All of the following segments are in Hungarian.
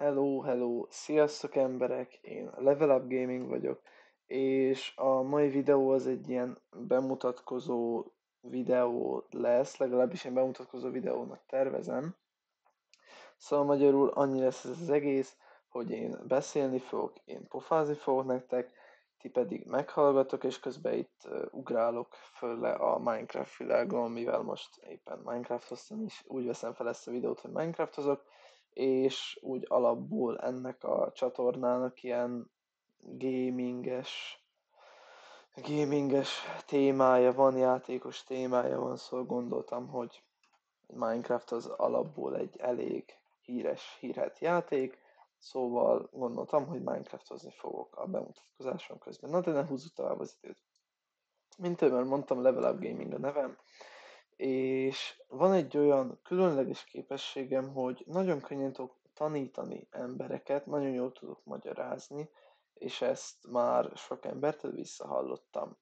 Hello, sziasztok emberek, én Level Up Gaming vagyok, és a mai videó az egy ilyen bemutatkozó videó lesz, legalábbis én bemutatkozó videónak tervezem. Szóval magyarul annyi lesz ez az egész, hogy én beszélni fogok, én pofázni fogok nektek, ti pedig meghallgatok, és közben itt ugrálok föl le a Minecraft világon, mivel most éppen Minecraftoztam is, úgy veszem fel ezt a videót, hogy Minecraftozok, és úgy alapból ennek a csatornának ilyen gaminges, gaminges témája van, játékos témája van, szóval gondoltam, hogy Minecraft az alapból egy elég hírhet játék, szóval gondoltam, hogy Minecraftozni fogok a bemutatkozáson közben. Na de ne húzzuk tovább az időt. Mint már mondtam, Level Up Gaming a nevem, és van egy olyan különleges képességem, hogy nagyon könnyen tudok tanítani embereket, nagyon jól tudok magyarázni, és ezt már sok embertől visszahallottam.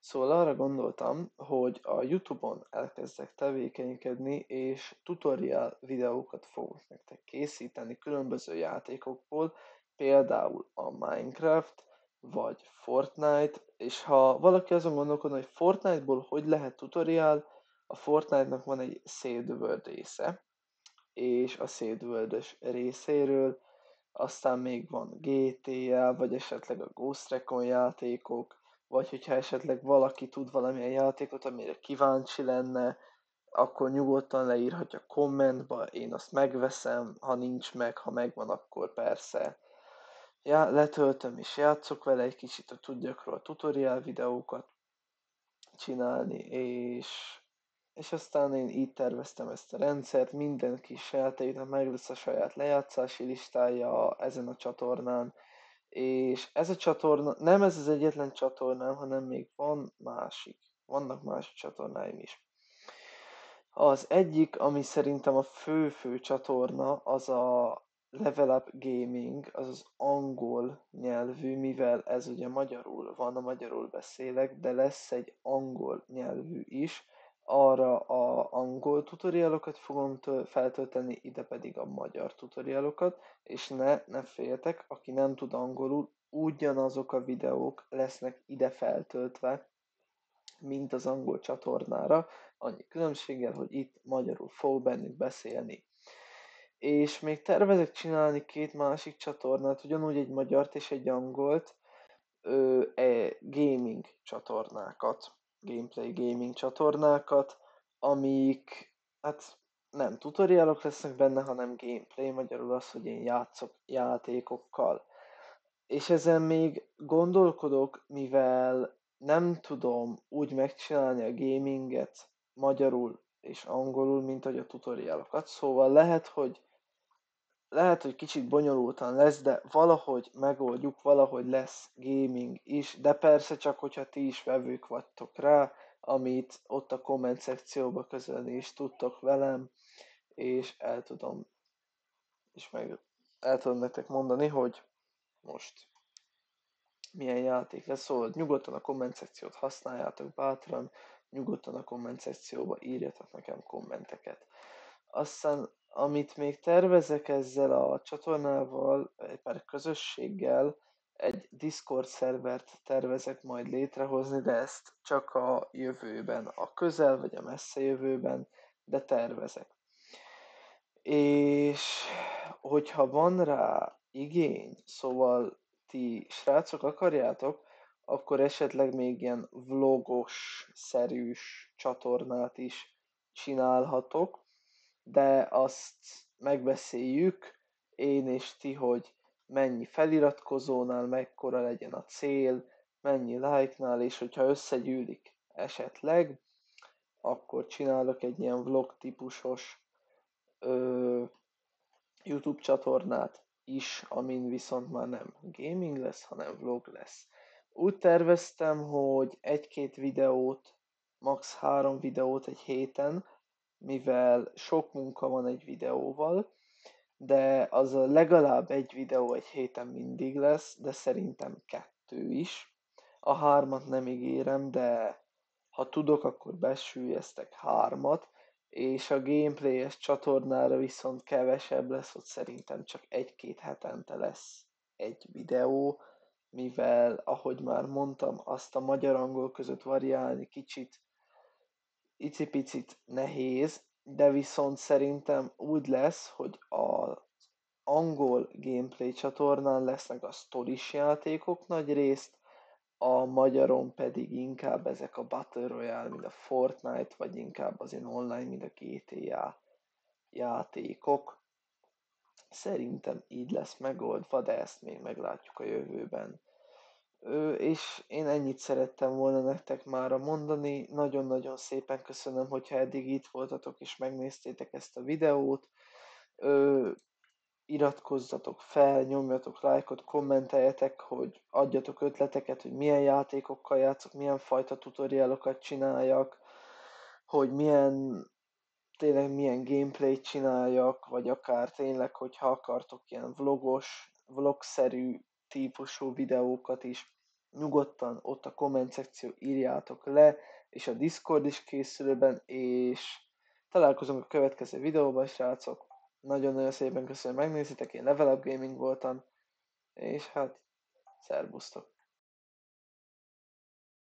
Szóval arra gondoltam, hogy a YouTube-on elkezdek tevékenykedni, és tutorial videókat fogok nektek készíteni különböző játékokból, például a Minecraft, vagy Fortnite, és ha valaki azon gondolkodna, hogy Fortnite-ból hogy lehet tutorial, a Fortnite-nak van egy Save the World része, és a Save the World-ös részéről aztán még van GTA, vagy esetleg a Ghost Recon játékok, vagy hogyha esetleg valaki tud valamilyen játékot, amire kíváncsi lenne, akkor nyugodtan leírhatja kommentba, én azt megveszem, ha nincs meg, ha megvan, akkor persze. Ja, letöltöm és játszok vele egy kicsit, hogy tudjak róla tutorial videókat csinálni, és aztán én így terveztem ezt a rendszert, minden kis játéknak meg lesz a saját lejátszási listája ezen a csatornán, és ez a csatorna, nem ez az egyetlen csatornám, hanem még vannak másik csatornáim is. Az egyik, ami szerintem a fő csatorna, az a Level Up Gaming, az az angol nyelvű, mivel ez ugye magyarul van, a magyarul beszélek, de lesz egy angol nyelvű is, arra a angol tutorialokat fogom feltölteni, ide pedig a magyar tutorialokat, és ne féljetek, aki nem tud angolul, ugyanazok a videók lesznek ide feltöltve, mint az angol csatornára, annyi különbséggel, hogy itt magyarul fog bennük beszélni. És még tervezek csinálni két másik csatornát, ugyanúgy egy magyart és egy angolt, gaming csatornákat, gameplay gaming csatornákat, amik, hát nem tutorialok lesznek benne, hanem gameplay, magyarul az, hogy én játszok játékokkal. És ezen még gondolkodok, mivel nem tudom úgy megcsinálni a gaminget magyarul és angolul, mint hogy a tutorialokat. Szóval lehet, hogy kicsit bonyolultan lesz, de valahogy megoldjuk, valahogy lesz gaming is, de persze csak, hogyha ti is vevők vagytok rá, amit ott a komment szekcióba közölni is tudtok velem, és el tudom nektek mondani, hogy most milyen játék lesz, szóval nyugodtan a komment szekciót használjátok bátran, nyugodtan a komment szekcióba írjatok nekem kommenteket. Aztán, amit még tervezek ezzel a csatornával, egy pár közösséggel, egy Discord szervert tervezek majd létrehozni, de ezt csak a jövőben, a közel vagy a messze jövőben, de tervezek. És hogyha van rá igény, szóval ti srácok akarjátok, akkor esetleg még ilyen vlogos-szerűs csatornát is csinálhatok, de azt megbeszéljük, én és ti, hogy mennyi feliratkozónál mekkora legyen a cél, mennyi like-nál, és hogyha összegyűlik esetleg, akkor csinálok egy ilyen vlog típusos YouTube csatornát is, amin viszont már nem gaming lesz, hanem vlog lesz. Úgy terveztem, hogy egy-két videót, max. 3 videót egy héten, mivel sok munka van egy videóval, de az a legalább egy videó egy héten mindig lesz, de szerintem 2 is. A 3-at nem ígérem, de ha tudok, akkor besüllyesztek 3-at, és a gameplayes csatornára viszont kevesebb lesz, ott szerintem csak egy-két hetente lesz egy videó, mivel, ahogy már mondtam, azt a magyar-angol között variálni kicsit icipicit nehéz, de viszont szerintem úgy lesz, hogy az angol gameplay csatornán lesznek a sztoris játékok nagy részt, a magyaron pedig inkább ezek a Battle Royale, mint a Fortnite, vagy inkább az online, mint a GTA játékok. Szerintem így lesz megoldva, de ezt még meglátjuk a jövőben. És én ennyit szerettem volna nektek mára mondani. Nagyon-nagyon szépen köszönöm, hogyha eddig itt voltatok és megnéztétek ezt a videót. Ö, Iratkozzatok fel, nyomjatok lájkot, kommenteljetek, hogy adjatok ötleteket, hogy milyen játékokkal játszok, milyen fajta tutorialokat csináljak, hogy tényleg milyen gameplayt csináljak, vagy akár tényleg, hogyha akartok ilyen vlogszerű típusú videókat is, nyugodtan ott a komment szekció írjátok le, és a Discord is készülőben, és találkozunk a következő videóban, srácok. Nagyon-nagyon szépen köszönöm, hogy megnézitek, én Level Up Gaming voltam, és hát szervusztok!